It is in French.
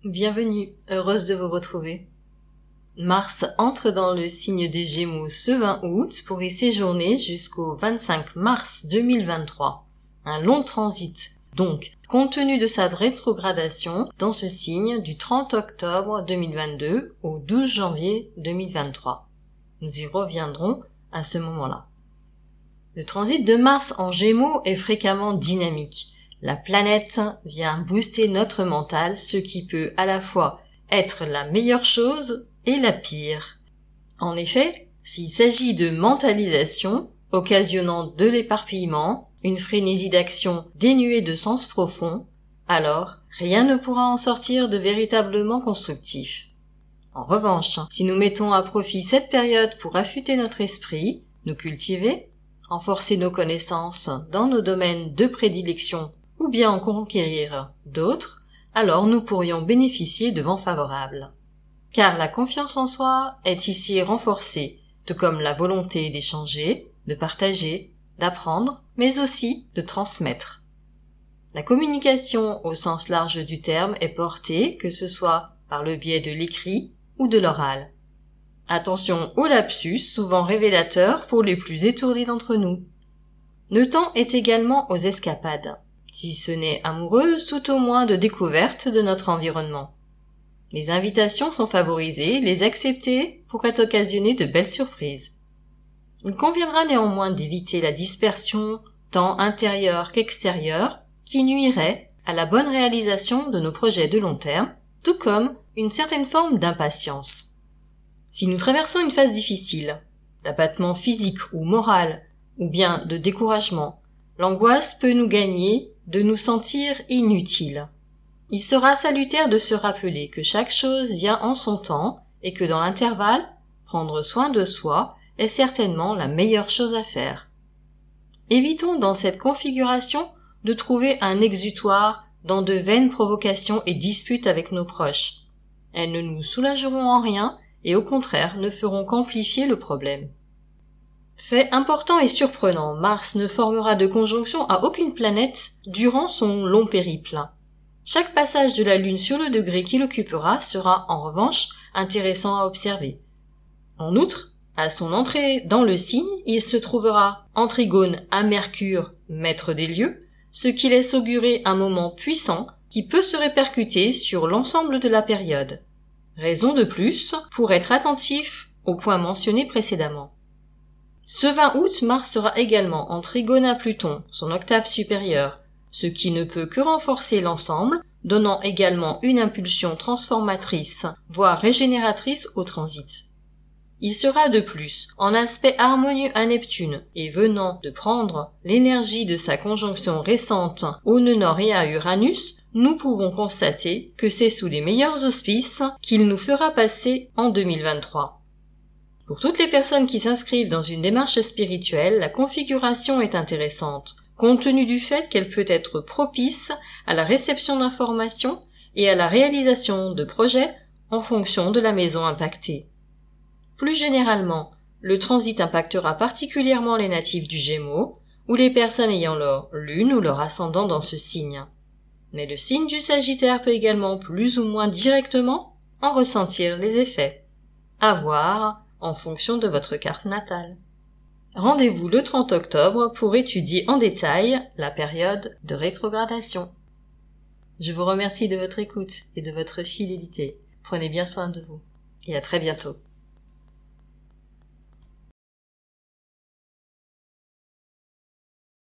Bienvenue, heureuse de vous retrouver. Mars entre dans le signe des Gémeaux ce 20 août pour y séjourner jusqu'au 25 mars 2023. Un long transit, donc, compte tenu de sa rétrogradation dans ce signe du 30 octobre 2022 au 12 janvier 2023. Nous y reviendrons à ce moment-là. Le transit de Mars en Gémeaux est fréquemment dynamique. La planète vient booster notre mental, ce qui peut à la fois être la meilleure chose et la pire. En effet, s'il s'agit de mentalisation, occasionnant de l'éparpillement, une frénésie d'action dénuée de sens profond, alors rien ne pourra en sortir de véritablement constructif. En revanche, si nous mettons à profit cette période pour affûter notre esprit, nous cultiver, renforcer nos connaissances dans nos domaines de prédilection ou bien en conquérir d'autres, alors nous pourrions bénéficier de vents favorables. Car la confiance en soi est ici renforcée, tout comme la volonté d'échanger, de partager, d'apprendre, mais aussi de transmettre. La communication au sens large du terme est portée, que ce soit par le biais de l'écrit ou de l'oral. Attention aux lapsus, souvent révélateurs pour les plus étourdis d'entre nous. Le temps est également aux escapades. Si ce n'est amoureuse, tout au moins de découverte de notre environnement. Les invitations sont favorisées, les accepter pourrait occasionner de belles surprises. Il conviendra néanmoins d'éviter la dispersion, tant intérieure qu'extérieure, qui nuirait à la bonne réalisation de nos projets de long terme, tout comme une certaine forme d'impatience. Si nous traversons une phase difficile, d'abattement physique ou moral, ou bien de découragement, l'angoisse peut nous gagner de nous sentir inutiles. Il sera salutaire de se rappeler que chaque chose vient en son temps et que dans l'intervalle, prendre soin de soi est certainement la meilleure chose à faire. Évitons dans cette configuration de trouver un exutoire dans de vaines provocations et disputes avec nos proches. Elles ne nous soulageront en rien et au contraire ne feront qu'amplifier le problème. Fait important et surprenant, Mars ne formera de conjonction à aucune planète durant son long périple. Chaque passage de la Lune sur le degré qu'il occupera sera en revanche intéressant à observer. En outre, à son entrée dans le signe, il se trouvera en trigone à Mercure, maître des lieux, ce qui laisse augurer un moment puissant qui peut se répercuter sur l'ensemble de la période. Raison de plus pour être attentif aux points mentionnés précédemment. Ce 20 août, Mars sera également en trigone à Pluton, son octave supérieure, ce qui ne peut que renforcer l'ensemble, donnant également une impulsion transformatrice, voire régénératrice au transit. Il sera de plus en aspect harmonieux à Neptune et venant de prendre l'énergie de sa conjonction récente au nœud nord et à Uranus, nous pouvons constater que c'est sous les meilleurs auspices qu'il nous fera passer en 2023. Pour toutes les personnes qui s'inscrivent dans une démarche spirituelle, la configuration est intéressante, compte tenu du fait qu'elle peut être propice à la réception d'informations et à la réalisation de projets en fonction de la maison impactée. Plus généralement, le transit impactera particulièrement les natifs du Gémeaux ou les personnes ayant leur lune ou leur ascendant dans ce signe. Mais le signe du Sagittaire peut également plus ou moins directement en ressentir les effets. À voir en fonction de votre carte natale. Rendez-vous le 30 octobre pour étudier en détail la période de rétrogradation. Je vous remercie de votre écoute et de votre fidélité. Prenez bien soin de vous et à très bientôt.